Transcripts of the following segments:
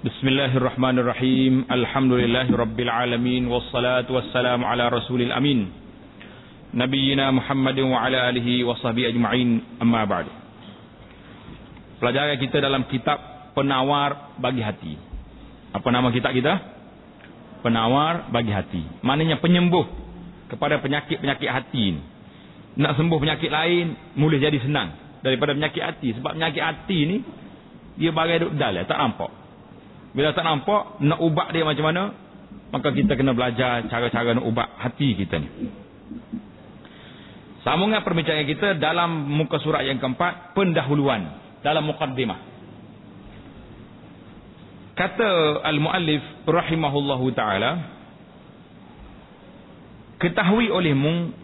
Bismillahirrahmanirrahim. Alhamdulillahirabbil alamin wassalatu wassalamu ala rasulil amin. Nabiyyina Muhammadin wa ala alihi washabihi ajma'in. Amma ba'du. Pelajaran kita dalam kitab Penawar Bagi Hati. Apa nama kitab kita? Penawar Bagi Hati. Maknanya penyembuh kepada penyakit-penyakit hati ini. Nak sembuh penyakit lain boleh jadi senang daripada penyakit hati. Sebab penyakit hati ni dia bagai duk dal, tak nampak. Bila tak nampak, nak ubat dia macam mana, maka kita kena belajar cara-cara nak ubat hati kita ni. Sambungan perbincangan kita dalam muka surat yang keempat, pendahuluan dalam muqaddimah. Kata al-muallif rahimahullahu ta'ala, ketahui olehmu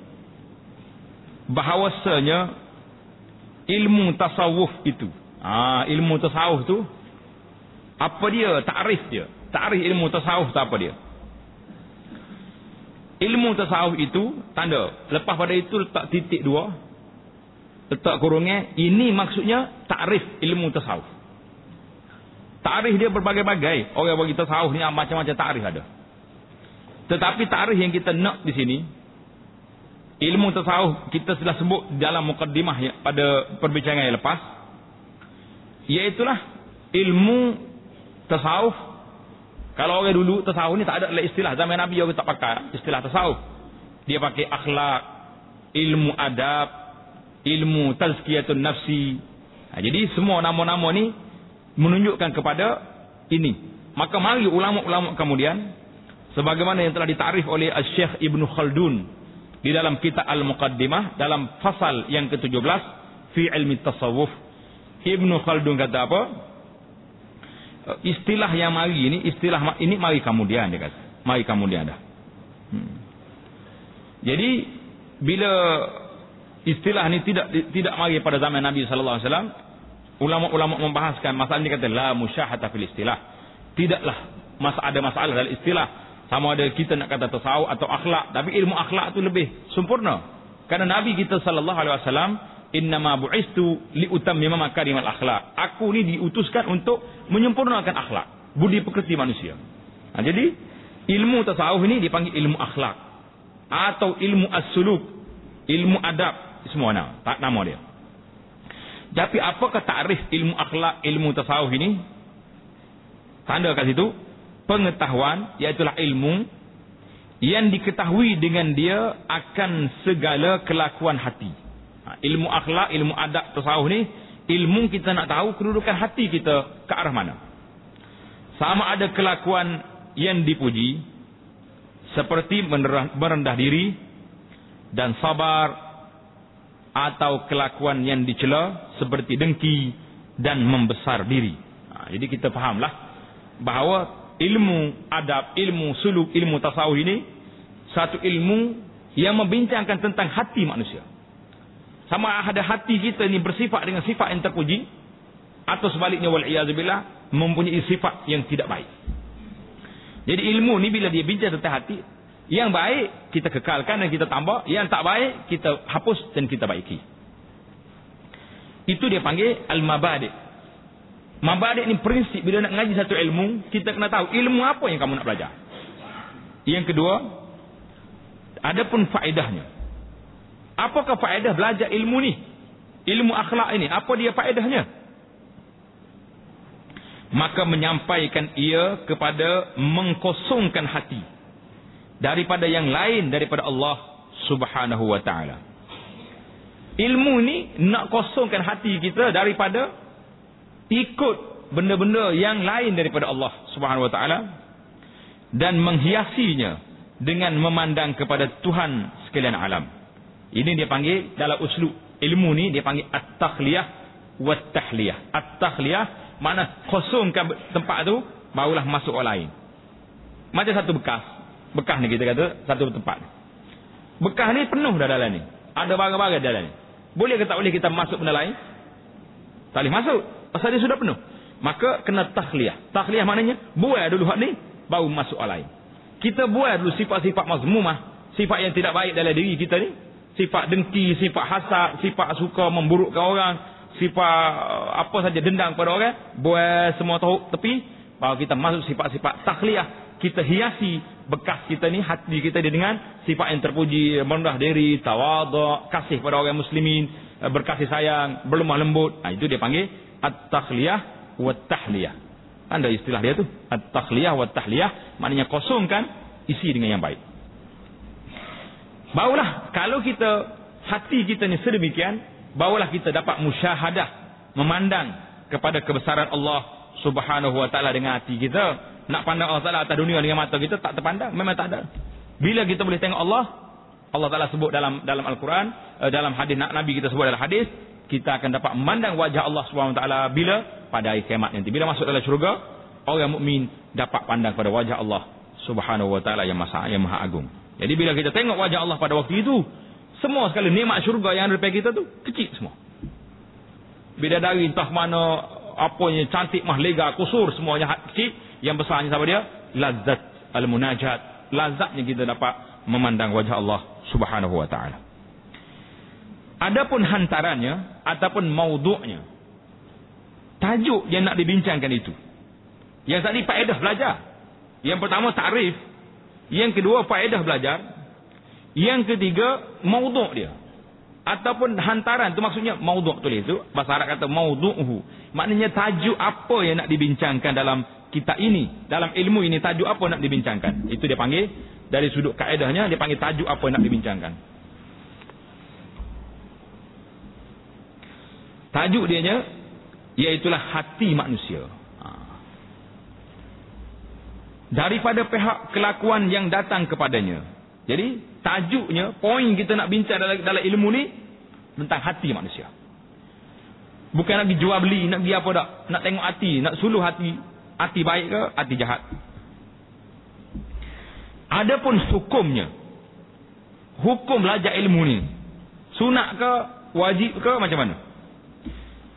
bahawasanya ilmu tasawuf itu, ilmu tasawuf tu apa dia? Takrif dia. Takrif ilmu tasawuf tu apa dia? Ilmu tasawuf itu tanda. Lepas pada itu letak titik dua, letak kurungnya. Ini maksudnya takrif ilmu tasawuf. Takrif dia berbagai-bagai. Orang bagi tasawuf ni macam-macam takrif ada. Tetapi takrif yang kita nak di sini, ilmu tasawuf kita sudah sebut dalam muqaddimah pada perbincangan yang lepas, iaitulah ilmu tasawuf. Kalau orang dulu tasawuf ni tak ada istilah. Zaman Nabi orang tak pakai istilah tasawuf. Dia pakai akhlak, ilmu adab, ilmu tazkiyatun nafsi. Jadi semua nama-nama ni menunjukkan kepada ini. Maka mari ulama-ulama kemudian, sebagaimana yang telah ditakrif oleh Syekh Ibn Khaldun di dalam kitab Al-Muqaddimah dalam fasal yang ke-17 fi ilmi tasawuf. Ibn Khaldun kata apa? Istilah yang mari ini, istilah ini mari kemudian dia kata. Mari kemudian dah. Jadi bila istilah ni tidak mari pada zaman Nabi sallallahu alaihi wasallam, ulama-ulama membahaskan masalah ini, kata la musyahata fil istilah. Tidaklah ada masalah dalam istilah. Sama ada kita nak kata tasawuf atau akhlak, tapi ilmu akhlak tu lebih sempurna. Karena Nabi kita sallallahu alaihi wasallam, innama bu'istu liutammima makarimal akhlak. Aku ni diutuskan untuk menyempurnakan akhlak, budi pekerti manusia. Jadi ilmu tasawuf ini dipanggil ilmu akhlak atau ilmu as-suluk, ilmu adab, semua nama dia. Tapi apakah takrif ilmu akhlak, ilmu tasawuf ini? Tanda kat situ, pengetahuan, iaitulah ilmu yang diketahui dengan dia akan segala kelakuan hati. Ilmu akhlak, ilmu adab, tasawuf ni ilmu kita nak tahu kedudukan hati kita ke arah mana. Sama ada kelakuan yang dipuji seperti merendah diri dan sabar, atau kelakuan yang dicela seperti dengki dan membesar diri. Jadi kita fahamlah bahawa ilmu adab, ilmu suluk, ilmu tasawuf ini satu ilmu yang membincangkan tentang hati manusia. Sama ada hati kita ni bersifat dengan sifat yang terpuji, atau sebaliknya wal'iyazubillah mempunyai sifat yang tidak baik. Jadi ilmu ni bila dia bincang tentang hati, yang baik kita kekalkan dan kita tambah, yang tak baik kita hapus dan kita baiki. Itu dia panggil al-mabadi'. Mabadi' ni prinsip. Bila nak ngaji satu ilmu, kita kena tahu ilmu apa yang kamu nak belajar. Yang kedua, adapun faedahnya. Apakah faedah belajar ilmu ni? Ilmu akhlak ini, apa dia faedahnya? Maka menyampaikan ia kepada mengkosongkan hati daripada yang lain daripada Allah Subhanahu wa ta'ala. Ilmu ni nak kosongkan hati kita daripada ikut benda-benda yang lain daripada Allah Subhanahu wa ta'ala, dan menghiasinya dengan memandang kepada Tuhan sekalian alam. Ini dia panggil dalam uslub ilmu ni, dia panggil at-takhliyah wa at-tahliyah. At-takhliyah makna kosongkan tempat tu, barulah masuk orang lain. Macam satu bekas ni kita kata satu tempat. Bekas ni penuh dah dalam ni, ada barang-barang dalam ni. Boleh ke tak boleh kita masuk benda lain? Tak boleh masuk, pasal dia sudah penuh. Maka kena takhliyah. Takhliyah maknanya buai dulu hak ni, baru masuk orang lain. Kita buai dulu sifat-sifat mazmumah, sifat yang tidak baik dalam diri kita ni. Sifat dengki, sifat hasad, sifat suka memburukkan orang, sifat apa saja dendam kepada orang, buat semua tahu tepi, bahawa kita masuk sifat-sifat takhliyah, kita hiasi bekas kita ni, hati kita dengan sifat yang terpuji, merendah diri, tawadhu, kasih pada orang muslimin, berkasih sayang, berlemah lembut. Itu dia panggil at-takhliyah wa tahliyah. Ada istilah dia tu, at-takhliyah wa tahliyah, maknanya kosongkan, isi dengan yang baik. Barulah kalau kita hati kita ni sedemikian, barulah kita dapat musyahadah, memandang kepada kebesaran Allah Subhanahu wa ta'ala dengan hati kita. Nak pandang Allah Ta'ala atas dunia dengan mata kita tak terpandang, memang tak ada. Bila kita boleh tengok Allah Ta'ala sebut dalam Al-Quran, dalam hadis Nabi kita sebut dalam hadis, kita akan dapat memandang wajah Allah Subhanahu wa ta'ala bila pada hari kiamat nanti. Bila masuk dalam syurga, orang mukmin dapat pandang pada wajah Allah Subhanahu wa ta'ala yang maha agung. Jadi bila kita tengok wajah Allah pada waktu itu, semua sekali nikmat syurga yang ada depan kita tu kecil semua. Bidadari entah mana, apanya cantik mah lega kusur, semuanya kecil. Yang besarnya siapa dia? Lazat al-munajat. Lazatnya kita dapat memandang wajah Allah Subhanahu wa ta'ala. Adapun hantarannya ataupun maudhu'nya, tajuk yang nak dibincangkan itu. Yang tadi faedah belajar. Yang pertama ta'rif, yang kedua faedah belajar, yang ketiga maudhu' dia. Ataupun hantaran tu maksudnya maudhu' tulis tu bahasa Arab kata maudhu'uhu. Maknanya tajuk apa yang nak dibincangkan dalam kitab ini, dalam ilmu ini, tajuk apa nak dibincangkan. Itu dia panggil, dari sudut kaedahnya dia panggil tajuk apa yang nak dibincangkan. Tajuk dianya iaitulah hati manusia. Daripada pihak kelakuan yang datang kepadanya. Jadi tajuknya, poin kita nak bincang dalam ilmu ni tentang hati manusia. Bukan nak pergi jual beli, nak pergi apa tak, nak tengok hati, nak suluh hati baik ke hati jahat. Adapun hukumnya, hukum belajar ilmu ni sunat ke wajib ke macam mana?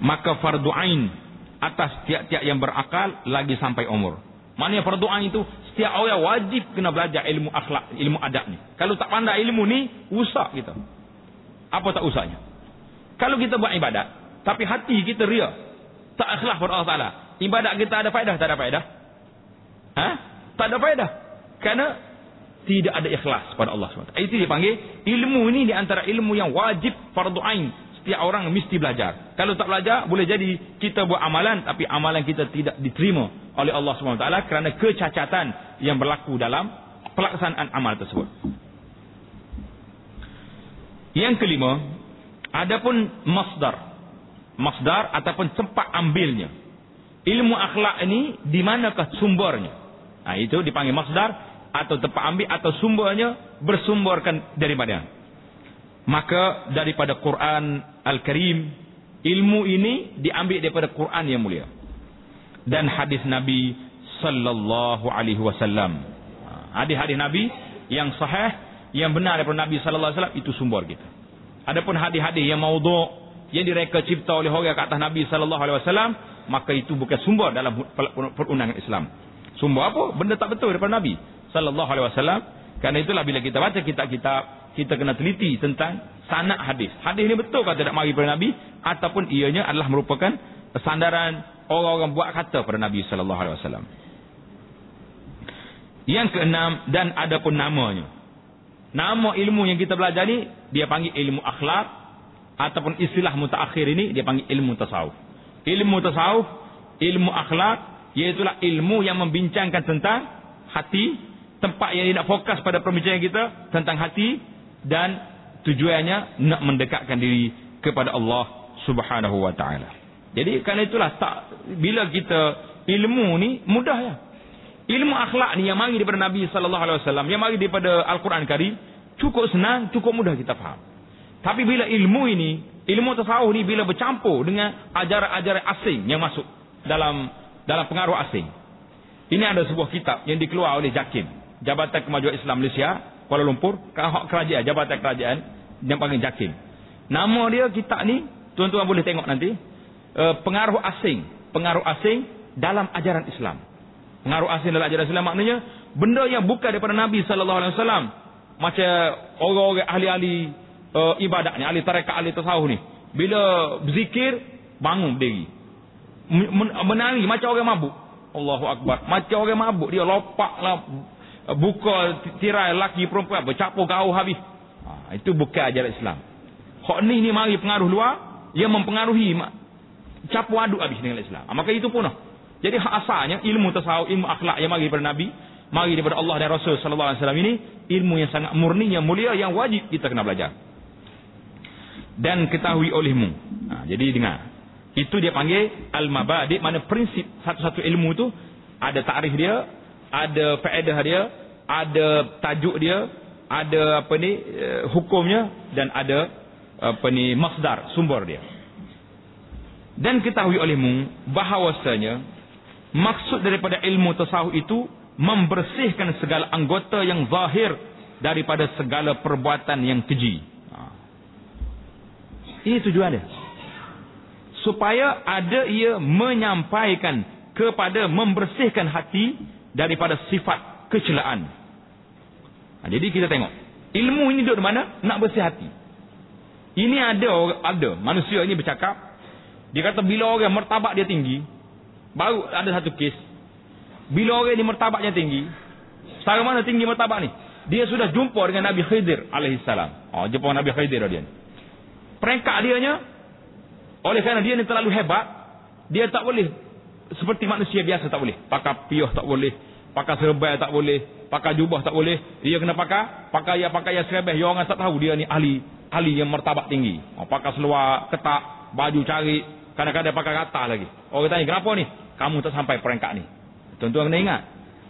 Maka fardu ain atas tiap-tiap yang berakal lagi sampai umur. Maknanya fardu ain itu setiap orang wajib kena belajar ilmu akhlak, ilmu adab ni. Kalau tak pandai ilmu ni, rusak kita. Apa tak usahnya? Kalau kita buat ibadat tapi hati kita ria, tak ikhlas pada Allah Ta'ala, ibadat kita ada faedah tak ada faedah? Tak ada faedah. Kerana tidak ada ikhlas pada Allah SWT. Itu dipanggil ilmu ini di antara ilmu yang wajib fardu ain. Setiap orang mesti belajar. Kalau tak belajar, boleh jadi kita buat amalan tapi amalan kita tidak diterima oleh Allah SWT kerana kecacatan yang berlaku dalam pelaksanaan amal tersebut. Yang kelima, adapun masdar ataupun tempat ambilnya. Ilmu akhlak ini di manakah sumbernya? Itu dipanggil masdar atau tempat ambil atau sumbernya, bersumberkan daripada. Maka daripada Quran Al-Karim, ilmu ini diambil daripada Quran yang mulia dan hadis Nabi sallallahu alaihi wasallam. Hadis-hadis Nabi yang sahih, yang benar daripada Nabi sallallahu alaihi wasallam, itu sumber kita. Adapun hadis-hadis yang maudhu', yang direka cipta oleh orang ke atas Nabi sallallahu alaihi wasallam, maka itu bukan sumber dalam perundangan Islam. Sumber apa? Benda tak betul daripada Nabi sallallahu alaihi wasallam. Karena itulah bila kita baca kitab-kitab, kita kena teliti tentang sanad hadis. Hadis ini betul ke tidak mari daripada Nabi, ataupun ianya adalah merupakan sandaran orang-orang buat kata pada Nabi sallallahu alaihi wasallam. Yang keenam, dan adapun namanya. Nama ilmu yang kita belajar ni dia panggil ilmu akhlak, ataupun istilah mutaakhir ini dia panggil ilmu tasawuf. Ilmu tasawuf, ilmu akhlak, iaitulah ilmu yang membincangkan tentang hati, tempat yang nak fokus pada perbincangan kita tentang hati, dan tujuannya nak mendekatkan diri kepada Allah Subhanahu wa ta'ala. Jadi kerana itulah bila kita ilmu ni mudah ya. Ilmu akhlak ni yang mari daripada Nabi sallallahu alaihi wasallam, yang mari daripada Al-Quran Karim, cukup senang, cukup mudah kita faham. Tapi bila ilmu ini, ilmu tasawuf ni bila bercampur dengan ajaran-ajaran asing yang masuk dalam pengaruh asing. Ini ada sebuah kitab yang dikeluar oleh JAKIM, Jabatan Kemajuan Islam Malaysia, Kuala Lumpur, kerajaan, Jabatan Kerajaan yang panggil JAKIM. Nama dia kitab ni, tuan-tuan boleh tengok nanti, pengaruh asing dalam ajaran Islam. Pengaruh asing dalam ajaran Islam maknanya benda yang bukan daripada Nabi sallallahu alaihi wasallam. Macam orang-orang ahli-ahli ibadat ni, ahli tarekat, ahli tasawuf ni, bila berzikir bangun berdiri, menari macam orang mabuk. Allahu Akbar. Macam orang mabuk, dia lopak lah, buka tirai laki perempuan, bercapur kau habis. Itu bukan ajaran Islam. Hak ni mari pengaruh luar, yang mempengaruhi, capur aduk habis dengan Islam. Maka itu punah. Jadi hak asalnya ilmu tasawuf, ilmu akhlak yang mari daripada Nabi, mari daripada Allah dan Rasul sallallahu alaihi wasallam ini, ilmu yang sangat murni, yang mulia, yang wajib kita kena belajar. Dan ketahui olehmu. Jadi dengar. Itu dia panggil al-mabadi', mana prinsip satu-satu ilmu tu ada takrif dia, ada faedah dia, ada tajuk dia, ada hukumnya, dan ada masdar, sumber dia. Dan ketahui olehmu bahawasanya maksud daripada ilmu tasawuf itu membersihkan segala anggota yang zahir daripada segala perbuatan yang keji. Ini tujuannya. Supaya ada ia menyampaikan kepada membersihkan hati daripada sifat kecelaan. Jadi kita tengok. Ilmu ini duduk di mana? Nak bersih hati. Ini ada manusia ini bercakap. Dia kata bila orang martabat dia tinggi. Baru ada satu kes. Bila orang ni martabatnya tinggi. Secara mana tinggi martabat ni? Dia sudah jumpa dengan Nabi Khidir alaihissalam. Jumpa Nabi Khidir dia ni. Peringkat dia nya, oleh kerana dia ni terlalu hebat, dia tak boleh seperti manusia biasa, tak boleh. Pakai piyuh tak boleh, pakai serbai tak boleh, pakai jubah tak boleh. Dia kena pakai serbai. Yang orang tak tahu dia ni ahli yang martabat tinggi. Pakai seluar ketat, baju cari, kadang-kadang pakai rata lagi. Orang tanya, kenapa ni? Kamu tak sampai peringkat ni. Tuan-tuan kena ingat,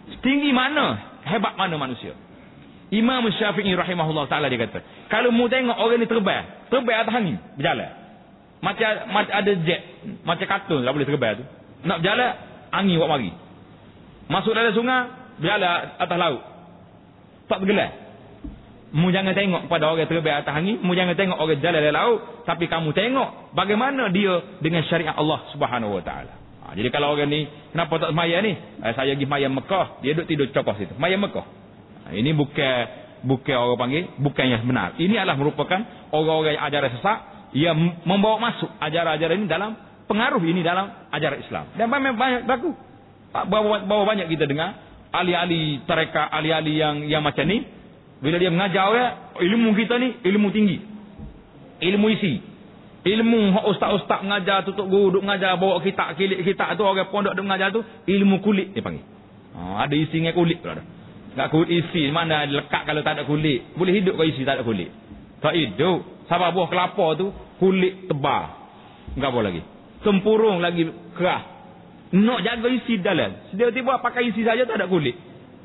setinggi mana, hebat mana manusia. Imam Syafi'i rahimahullah ta'ala dia kata, kalau mu tengok orang ni terbang atas angin, berjalan. Macam ada jet, macam kartun lah boleh terbang tu. Nak berjalan, angin buat mari. Masuk dalam sungai, berjalan atas laut. Tak tergelar. Mu jangan tengok pada orang terbang atas angin, mu jangan tengok orang jalan dalam laut, tapi kamu tengok bagaimana dia dengan syariat Allah Subhanahu wa taala. Jadi kalau orang ni, kenapa tak semaya ni? Saya pergi semaya Mekah, dia duduk tidur cokos situ. Semaya Mekah. Ini bukan orang panggil, bukan yang benar. Ini adalah merupakan orang-orang yang ajaran sesat yang membawa masuk ajaran-ajaran ini dalam pengaruh ini dalam ajaran Islam. Dan banyak berlaku. Bawa banyak kita dengar ahli-ahli tarekat, ahli-ahli yang macam ni, bila dia mengajar orang, ilmu kita ni ilmu tinggi. Ilmu isi. Ilmu ustaz-ustaz mengajar, tutup guru duk mengajar, bawa kitab tu, orang pondok duk mengajar tu, ilmu kulit dia panggil. Ada isi dengan kulit tu ada. Tak kulit isi, mana lekat kalau tak ada kulit. Boleh hidup kalau isi tak ada kulit. Tak hidup. Sabar buah kelapa tu, kulit tebal. Enggak boleh lagi. Tempurung lagi keras. Nak jaga isi dalam. Tiba-tiba pakai isi saja tak ada kulit.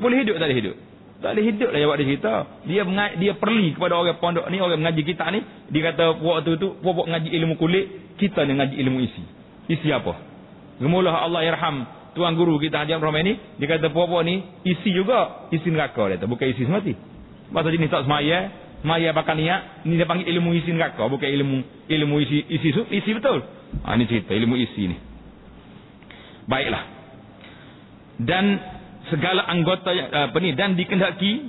Boleh hidup tak ada hidup? Tak boleh hidup lah jawab dia cerita. Dia perli kepada orang pondok ni, orang mengaji kita ni. Dia kata waktu tu, puak ngaji ilmu kulit, kita ni ngaji ilmu isi. Isi apa? Gemulah Allah yarham tuan guru kita Haji Rahman ni, dia kata puak-puak ni isi juga, isi neraka dia kata, bukan isi semati. Pasal jenis tak semaya bakal niat, ni dia panggil ilmu isi neraka, bukan ilmu isi betul. Ni cerita ilmu isi ni. Baiklah. Dan segala anggota dan dikehendaki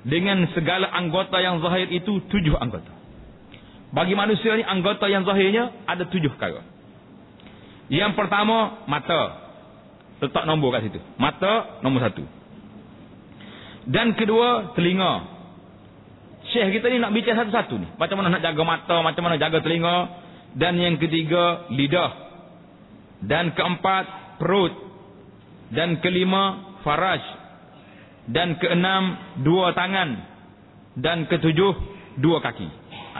dengan segala anggota yang zahir itu 7 anggota. Bagi manusia ni anggota yang zahirnya ada 7 perkara. Yang pertama, mata. Letak nombor kat situ. Mata nombor 1. Dan kedua, telinga. Syekh kita ni nak bincang satu-satu ni. Macam mana nak jaga mata, macam mana jaga telinga. Dan yang ketiga, lidah. Dan keempat, perut. Dan kelima, faraj. Dan keenam, 2 tangan. Dan ketujuh, 2 kaki.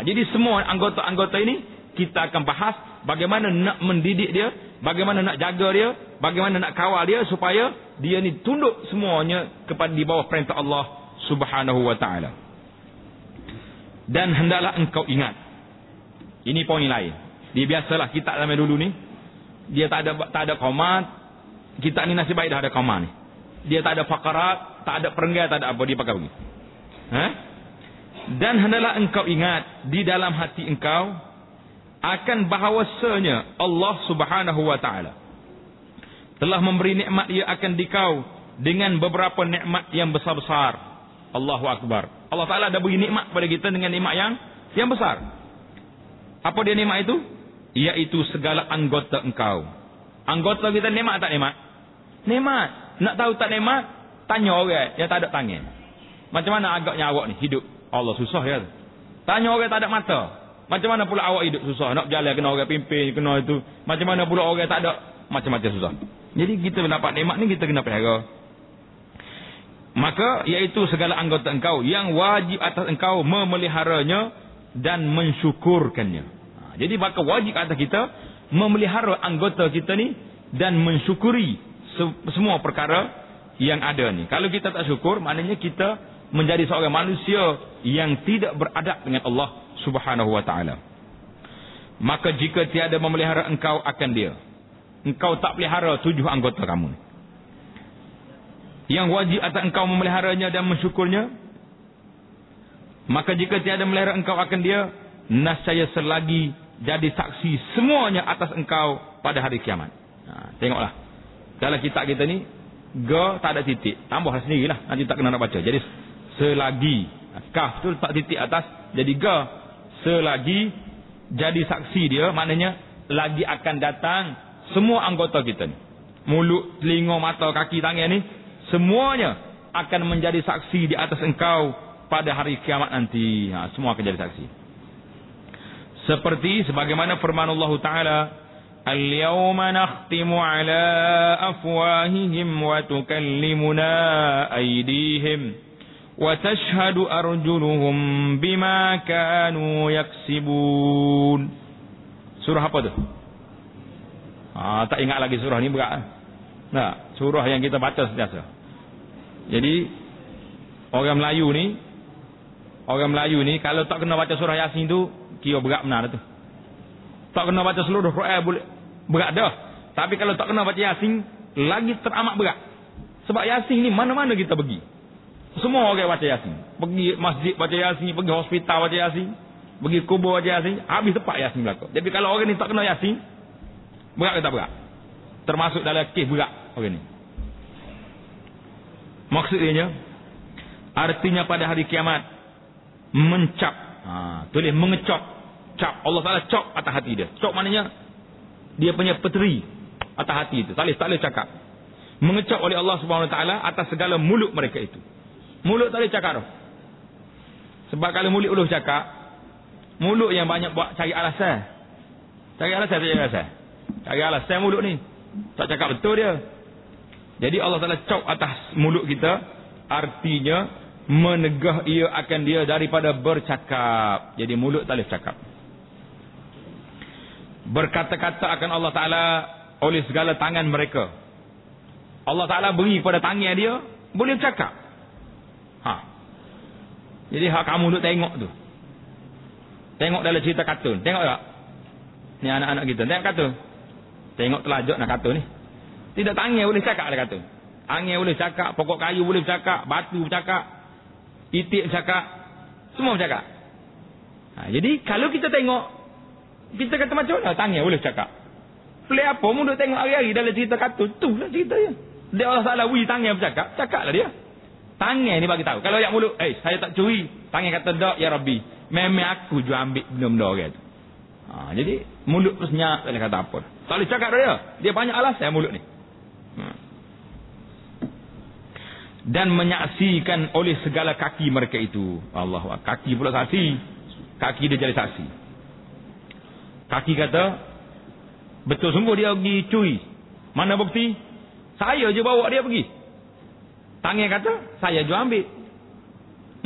Jadi semua anggota-anggota ini kita akan bahas bagaimana nak mendidik dia, bagaimana nak jaga dia, bagaimana nak kawal dia supaya dia ni tunduk semuanya kepada di bawah perintah Allah Subhanahu wa taala. Dan hendaklah engkau ingat. Ini poin lain. Dia biasalah kita zaman dulu ni, dia tak ada koma, kita ni nasib baik dah ada koma ni. Dia tak ada faqarat, tak ada perenggan, tak ada apa, dia pakai begini. Dan hendaklah engkau ingat di dalam hati engkau akan bahawasanya Allah Subhanahu wa taala telah memberi nikmat ia akan dikau dengan beberapa nikmat yang besar-besar. Allahu akbar. Allah Taala dah beri nikmat kepada kita dengan nikmat yang besar. Apa dia nikmat itu? Iaitu segala anggota engkau. Anggota kita nikmat tak nikmat? Nikmat. Nak tahu tak nikmat? Tanya orang yang tak ada tangan. Macam mana agaknya awak ni hidup? Allah susah ya. Tanya orang tak ada mata. Macam mana pula awak hidup susah? Nak berjalan kena orang pimpin, kena itu. Macam mana pula orang tak ada? Macam-macam susah. Jadi kita dapat nikmat ni kita kena pelihara. Maka iaitu segala anggota engkau yang wajib atas engkau memeliharanya dan mensyukurkannya. Jadi maka wajib atas kita memelihara anggota kita ni dan mensyukuri semua perkara yang ada ni. Kalau kita tak syukur, maknanya kita menjadi seorang manusia yang tidak beradab dengan Allah Subhanahu wa taala. Maka jika tiada memelihara engkau akan dia, engkau tak pelihara 7 anggota kamu, yang wajib atas engkau memeliharanya dan mensyukurnya, maka jika tiada memelihara engkau akan dia, nascaya selagi jadi saksi semuanya atas engkau pada hari kiamat. Tengoklah dalam kitab kita ni, ga tak ada titik, tambahlah sendirilah, nanti tak kena nak baca. Jadi selagi, kaf tu tak titik atas, jadi ga, selagi jadi saksi dia, maknanya lagi akan datang semua anggota kita ni, mulut, telinga, mata, kaki, tangan ni, semuanya akan menjadi saksi di atas engkau pada hari kiamat nanti. Semua akan jadi saksi. Seperti sebagaimana firman Allah Ta'ala, Al-yawma nakhtimu ala afwahihim wa tukallimuna aydihim wa tashhadu arjuluhum bima kanu yaksibun. Surah apa tu? Tak ingat lagi surah ni, berat. Nah, surah yang kita baca sentiasa. Jadi orang Melayu ni kalau tak kena baca surah Yasin tu, kira berat benar tu. Tak kena baca seluruh Quran boleh berat dah. Tapi kalau tak kena baca Yasin, lagi teramat berat. Sebab Yasin ni mana-mana kita pergi, semua orang baca Yasin. Pergi masjid baca Yasin, pergi hospital baca Yasin, pergi kubur baca Yasin, habis tempat Yasin belaka. Jadi kalau orang ni tak kena Yasin, berat ke tak berat? Termasuk dalam kes berat orang ni. Maksudnya, artinya pada hari kiamat mencap, tulis mengecop, cap. Allah Ta'ala cop atas hati dia. Cop maknanya dia punya peteri atas hati itu. Tak boleh cakap. Mengecop oleh Allah Subhanahu Wa Ta'ala atas segala mulut mereka itu. Mulut tak boleh cakap. Sebab kalau mulut boleh cakap, mulut yang banyak buat cari alasan. Cari alasan mulut ni. Tak cakap betul dia. Jadi Allah Ta'ala cop atas mulut kita, artinya menegah ia akan dia daripada bercakap. Jadi mulut tak boleh cakap. Berkata-kata akan Allah Ta'ala oleh segala tangan mereka. Allah Ta'ala beri pada tangan dia, boleh bercakap. Jadi hak kamu duk tengok tu, tengok dalam cerita kartun, tengok tak? Ni anak-anak kita tengok kartun, tengok telajak nak kartun ni. Tidak, tangan boleh cakap ada kata. Angin boleh cakap, pokok kayu boleh bercakap, batu bercakap, itik bercakap, semua bercakap. Jadi kalau kita tengok, kita kata macam mana tangan boleh bercakap? Pelik apa mu duk tengok hari-hari dalam cerita kartun, tu lah cerita dia. Dia Allah Ta'ala beri tangan bercakap, cakaplah dia. Tangan ni bagi tahu. Kalau ayat mulut, saya tak curi, tangan kata dak ya Rabbi, memang aku jual ambil benda-benda orang tu. Jadi mulut tu senyap, tak boleh kata apa. Tak boleh cakap dia banyak alasan mulut ni. Dan menyaksikan oleh segala kaki mereka itu. Allah, kaki pula saksi. Kaki dia jadi saksi. Kaki kata, betul sungguh dia pergi curi. Mana bukti? Saya je bawa dia pergi. Tangan kata, saya je ambil.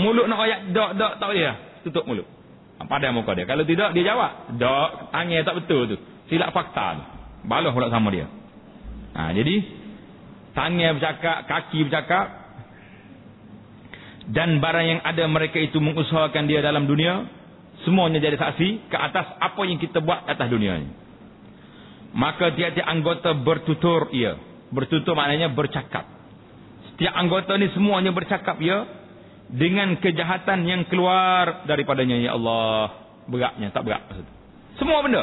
Mulut nak ayat dak tak boleh lah. Tutup mulut. Padai muka dia. Kalau tidak, dia jawab, dak, tangan tak betul tu. Silap fakta tu. Balas pula sama dia. Jadi tangan bercakap, kaki bercakap, dan barang yang ada mereka itu mengusahakan dia dalam dunia, semuanya jadi saksi ke atas apa yang kita buat atas dunia ini. Maka tiap-tiap anggota bertutur ia. Bertutur maknanya bercakap. Setiap anggota ni semuanya bercakap ia dengan kejahatan yang keluar daripadanya. Ya Allah, beratnya tak berat maksud. Semua benda.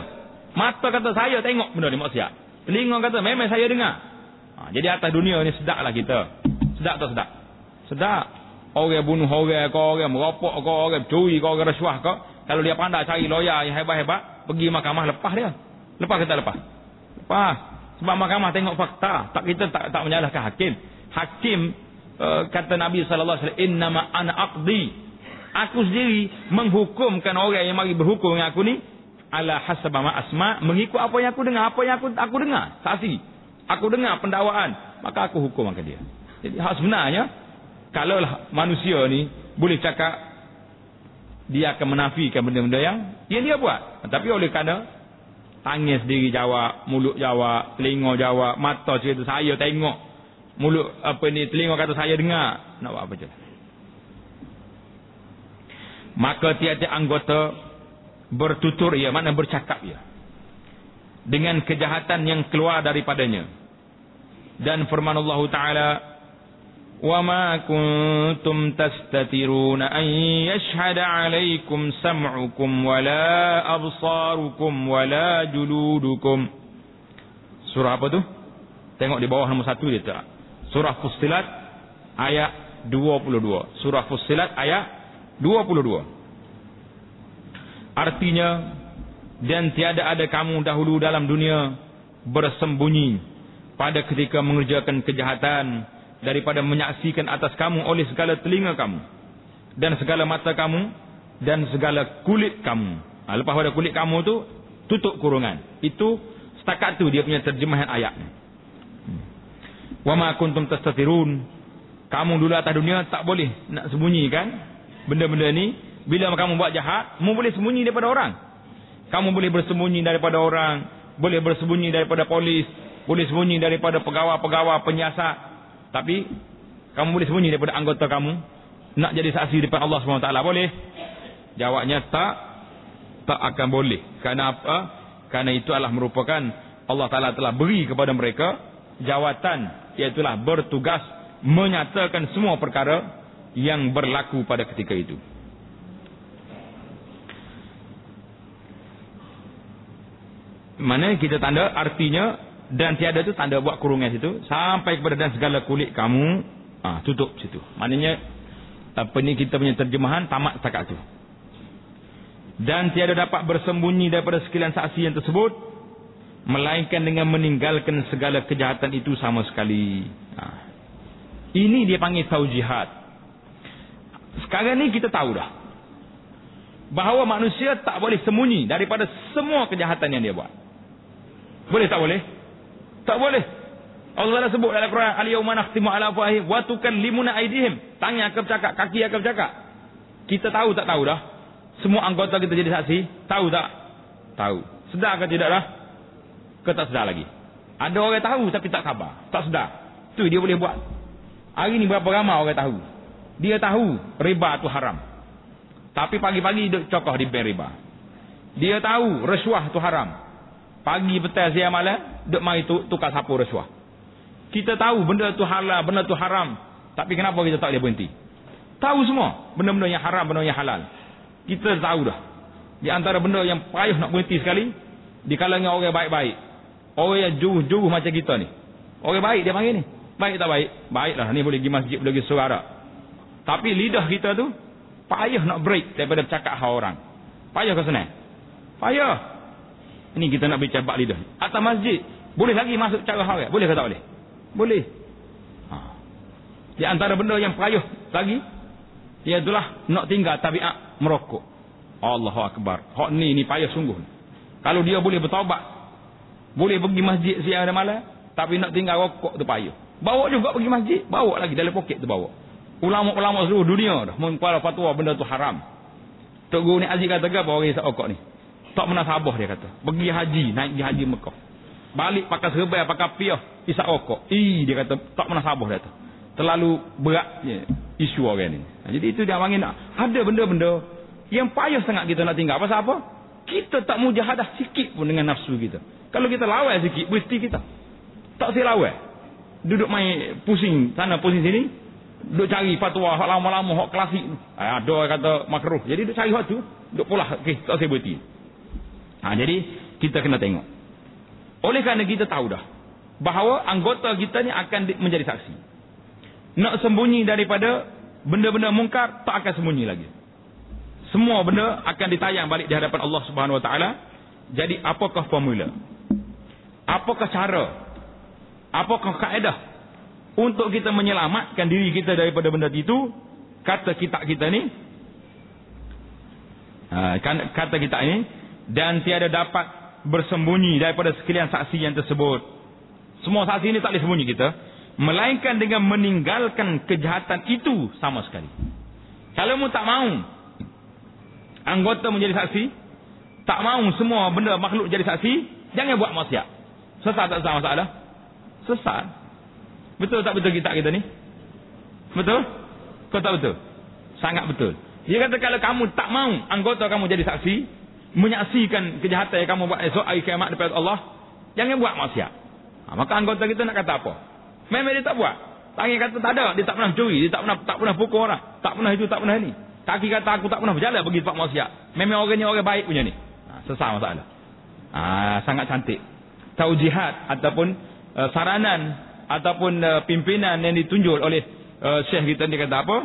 Mata kata saya tengok benda ni maksiat. Telinga kata memang saya dengar. Jadi atas dunia ni sedaplah kita. Sedap tak sedap? Sedap. Orang bunuh orang ke, orang merapok ke, orang curi ke, orang rasuah ke, kalau dia pandai cari lawyer yang hebat-hebat, pergi mahkamah lepas dia. Lepas kita lepas. Lepas. Sebab mahkamah tengok fakta. Kita tak menyalahkan hakim. Hakim kata Nabi sallallahu alaihi wasallam, innama ana aqdi. Aku sendiri menghukumkan orang yang mari berhukum dengan aku ni ala hasaba ma asma, mengikut apa yang aku dengar, apa yang aku dengar. Saksi. Aku dengar pendakwaan, maka aku hukum akan dia. Jadi hak sebenarnya, kalaulah manusia ni boleh cakap, dia akan menafikan benda-benda yang dia buat. Tapi oleh kerana tangan sendiri jawab, mulut jawab, telinga jawab, mata cerita saya tengok, mulut telinga kata saya dengar, nak buat apa je. Maka tiada anggota bertutur ia, makna bercakap ia, dengan kejahatan yang keluar daripadanya. Dan firman Allah Ta'ala, وَمَا كُنْتُمْ تَسْتَتِرُونَ أَنْ يَشْهَدَ عَلَيْكُمْ سَمْعُكُمْ وَلَا أَبْصَارُكُمْ وَلَا جُلُودُكُمْ. Surah apa tu? Tengok di bawah nombor 1 dia tak? Surah Fussilat ayat 22. Surah Fussilat ayat 22. Artinya, dan tiada ada kamu dahulu dalam dunia bersembunyi pada ketika mengerjakan kejahatan daripada menyaksikan atas kamu oleh segala telinga kamu dan segala mata kamu dan segala kulit kamu. Lepas pada kulit kamu tu tutup kurungan. Itu setakat tu dia punya terjemahan ayat. Wa ma kuntum tastatirun. Kamu dulu atas dunia tak boleh nak sembunyikan benda-benda ni. Bila kamu buat jahat, kamu boleh sembunyi daripada orang. Kamu boleh bersembunyi daripada orang, boleh bersembunyi daripada polis, boleh sembunyi daripada pegawai-pegawai penyiasat. Tapi kamu boleh sembunyi daripada anggota kamu. Nak jadi saksi di depan Allah SWT boleh? Jawabnya tak akan boleh. Kerana apa? Kerana itu adalah merupakan Allah Ta'ala telah beri kepada mereka jawatan, iaitulah bertugas menyatakan semua perkara yang berlaku pada ketika itu. Mana kita tanda artinya, dan tiada tu tanda buat kurungan situ sampai kepada dan segala kulit kamu, tutup situ. Maknanya apa ni kita punya terjemahan tamat setakat tu. Dan tiada dapat bersembunyi daripada sekalian saksi yang tersebut melainkan dengan meninggalkan segala kejahatan itu sama sekali. Ini dia panggil taujihat. Sekarang ni kita tahu dah bahawa manusia tak boleh sembunyi daripada semua kejahatan yang dia buat. Boleh tak boleh? Tak boleh. Allah Taala sebut dalam Quran, al-yawma nakhtimu ala afwahihim wa tukallimuna aydihim. Tangan akan bercakap, kaki akan bercakap. Kita tahu tak tahu dah? Semua anggota kita jadi saksi, tahu tak? Tahu. Sedar ke tidak dah? Ke tak sedar lagi? Ada orang tahu tapi tak khabar, tak sedar. Tu dia boleh buat. Hari ni berapa ramai orang tahu? Dia tahu riba tu haram, tapi pagi-pagi duk cokoh di bank riba. Dia tahu rasuah tu haram, pagi petang siang malam duk mari tukar sapu rasuah. Kita tahu benda tu halal, benda tu haram, tapi kenapa kita tak boleh berhenti? Tahu semua benda-benda yang haram, benda yang halal. Kita tahu dah. Di antara benda yang payah nak berhenti sekali di kalangan orang baik-baik, orang yang juruh-juruh macam kita ni. Orang baik dia panggil ni. Baik tak baik? Baiklah, ni boleh pergi masjid, boleh pergi suara. Tapi lidah kita tu payah nak break daripada bercakap hal orang. Payah ke senang? Payah. Ini kita nak bicara bab lidah. Atas masjid boleh lagi masuk cara hal. Boleh ke tak boleh? Boleh. Di antara benda yang payah lagi, iaitulah nak tinggal tabiat merokok. Allahu Akbar. Hak ni payah sungguh. Kalau dia boleh bertaubat, boleh pergi masjid siang dan malam, tapi nak tinggal rokok tu payah. Bawa juga pergi masjid, bawa lagi dalam poket tu bawa. Ulama-ulama seluruh dunia dah mengkuala fatwa benda tu haram. Tok Guru ni Aziz kata apa orang isap rokok ni? Tak pernah sabah dia kata. Pergi haji, naik pergi haji Mekah. Balik pakai serbai, pakai piah, isap rokok. Dia kata tak pernah sabah dia kata. Terlalu berat isu orang ni. Jadi itu dia panggil ada benda-benda yang payah sangat kita nak tinggal. Pasal apa? Kita tak mujahadah sikit pun dengan nafsu kita. Kalau kita lawan sikit, berhenti kita. Tak saya lawan. Duduk main pusing sana pusing sini, duduk cari fatwa hak lama-lama, hak klasik. Ada orang kata makruh. Jadi duduk cari hak tu, duduk pula okey, tak saya berhenti. Jadi kita kena tengok. Oleh kerana kita tahu dah bahawa anggota kita ni akan menjadi saksi. Nak sembunyi daripada benda-benda mungkar, tak akan sembunyi lagi. Semua benda akan ditayang balik di hadapan Allah Subhanahu Wa Taala. Jadi apakah formula? Apakah cara Apakah kaedah untuk kita menyelamatkan diri kita daripada benda itu? Kata kita ni, kata kita ini, dan tiada dapat bersembunyi daripada sekalian saksi yang tersebut. Semua saksi ini tak boleh sembunyi kita, melainkan dengan meninggalkan kejahatan itu sama sekali. Kalau mu tak mau anggota menjadi saksi, tak mau semua benda makhluk jadi saksi, jangan buat maksiat. Sesat tak sesat masalah? Sesat. Betul tak betul kita ni? Betul? Kau tak betul? Sangat betul. Dia kata kalau kamu tak mau anggota kamu jadi saksi, menyaksikan kejahatan yang kamu buat esok hari kiamat depan Allah, jangan buat maksiat. Maka anggota kita nak kata apa? Memang dia tak buat. Tangan kata tak ada, dia tak pernah curi, dia tak pernah pukul orang, tak pernah itu, tak pernah ini. Kaki kata aku tak pernah berjalan pergi tempat maksiat. Memang orang ni orang baik punya ni. Sesat masalah. Sangat cantik. Taujihat ataupun saranan ataupun pimpinan yang ditunjuk oleh Syekh kita ni kata apa?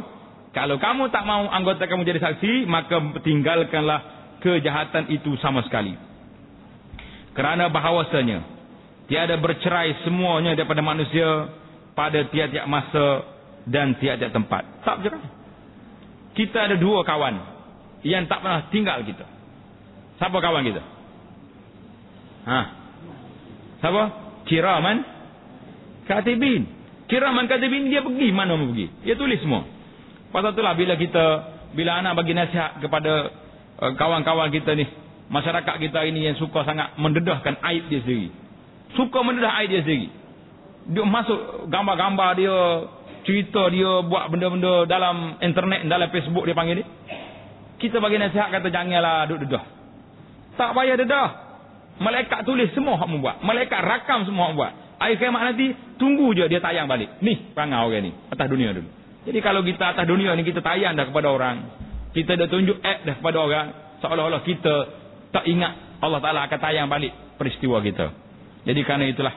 Kalau kamu tak mau anggota kamu jadi saksi, maka tinggalkanlah kejahatan itu sama sekali. Kerana bahawasanya tiada bercerai semuanya daripada manusia pada tiap-tiap masa dan tiap-tiap tempat. Tak bercerai. Kita ada dua kawan yang tak pernah tinggal kita. Siapa kawan kita? Siapa? Kiraman Katibin. Kiraman Katibin, dia pergi mana mau pergi. Dia tulis semua. Pasal itulah bila anak bagi nasihat kepada kawan-kawan kita ni, masyarakat kita ini yang suka sangat mendedahkan aib dia sendiri. Suka mendedah aib dia sendiri. Dia masuk gambar-gambar dia, cerita dia, buat benda-benda dalam internet, dalam Facebook dia panggil ni. Kita bagi nasihat kata janganlah duduk dedah. Tak payah dedah. Malaikat tulis semua hak membuat. Malaikat rakam semua hak buat. Akhir kiamat nanti tunggu je dia tayang balik. Ni perangai orang ni atas dunia dulu. Jadi kalau kita atas dunia ni kita tayang dah kepada orang, kita dah tunjuk act dah kepada orang, seolah-olah kita tak ingat Allah Taala akan tayang balik peristiwa kita. Jadi kerana itulah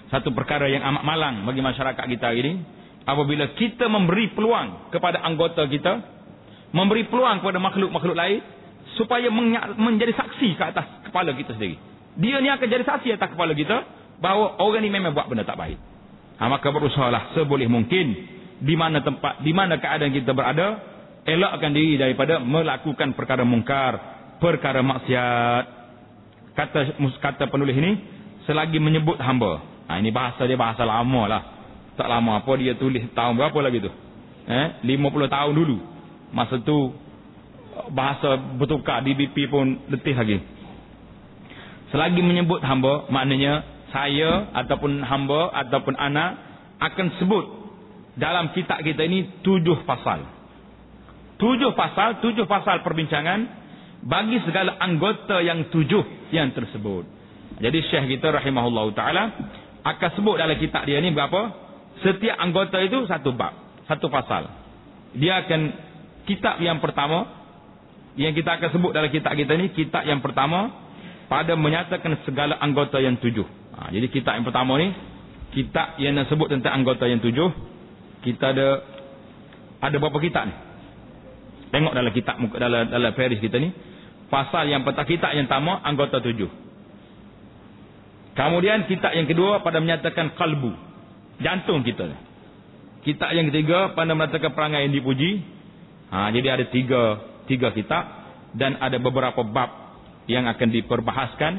satu perkara yang amat malang bagi masyarakat kita hari ini, apabila kita memberi peluang kepada anggota kita, memberi peluang kepada makhluk-makhluk lain supaya menjadi saksi ke atas kepala kita sendiri. Dia ni akan jadi saksi atas kepala kita bahawa orang ni memang buat benda tak baik. Maka berusahalah seboleh mungkin di mana tempat, di mana keadaan kita berada, elakkan diri daripada melakukan perkara mungkar, perkara maksiat. Kata penulis ini, selagi menyebut hamba. Ini bahasa dia bahasa lama lah. Tak lama apa dia tulis tahun berapa lagi tu? 50 tahun dulu. Masa tu bahasa bertukar, DBP pun letih lagi. Selagi menyebut hamba, maknanya saya ataupun hamba ataupun anak akan sebut dalam kitab kita ini 7 pasal. 7 pasal perbincangan bagi segala anggota yang 7 yang tersebut. Jadi Syekh kita rahimahullahu taala akan sebut dalam kitab dia ni berapa? Setiap anggota itu satu bab, satu pasal. Dia akan kitab yang pertama yang kita akan sebut dalam kitab kita ni, kitab yang pertama pada menyatakan segala anggota yang 7. Jadi kitab yang pertama ni, kitab yang sebut tentang anggota yang 7. Kita ada berapa kitab ni? Tengok dalam kitab dalam Faris kita ni, pasal yang pertama, kitab yang pertama anggota 7. Kemudian kitab yang kedua pada menyatakan kalbu, jantung kita. Kitab yang ketiga pada menyatakan perangai yang dipuji. Jadi ada tiga kitab dan ada beberapa bab yang akan diperbahaskan,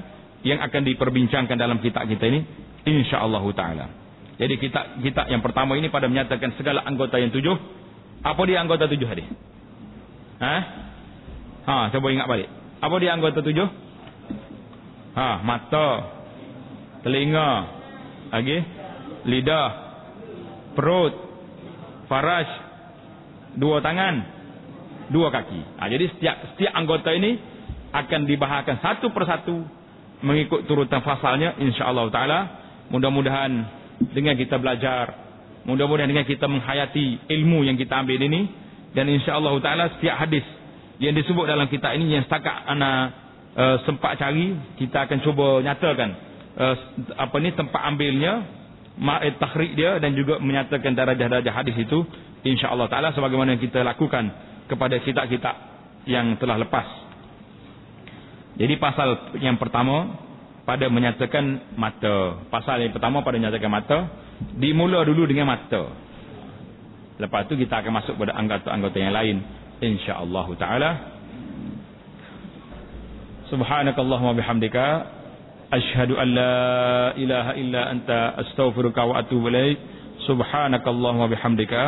yang akan diperbincangkan dalam kitab kita ini insya-Allah taala. Jadi kitab yang pertama ini pada menyatakan segala anggota yang 7. Apa dia anggota 7 hadis? Coba ingat balik. Apa dia anggota 7? Mata, telinga, lagi lidah, perut, faraj, 2 tangan, 2 kaki. Jadi setiap anggota ini akan dibahaskan satu persatu mengikut turutan fasalnya insya-Allah taala. Mudah-mudahan dengan kita belajar, mudah-mudahan dengan kita menghayati ilmu yang kita ambil ini, dan insya-Allah taala setiap hadis yang disebut dalam kitab ini yang setakat ana sempat cari, kita akan cuba nyatakan tempat ambilnya, takhrij dia, dan juga menyatakan darajah-darajah hadis itu insya-Allah taala sebagaimana yang kita lakukan kepada kitab-kitab yang telah lepas. Jadi pasal yang pertama pada menyatakan mata. Pasal yang pertama pada menyatakan mata, dimula dulu dengan mata. Lepas tu kita akan masuk pada anggota-anggota yang lain, insya-Allah taala. Subhanakallahumma bihamdika asyhadu an la ilaha illa anta astaghfiruka wa atubu ilaik. Subhanakallahumma bihamdika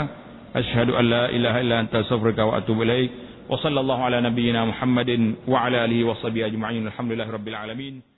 asyhadu an la ilaha illa anta astaghfiruka wa atubu ilaik. Wa sallallahu ala nabiyyina Muhammadin wa ala alihi wa sahbihi ajma'in. Alhamdulillahirabbil alamin.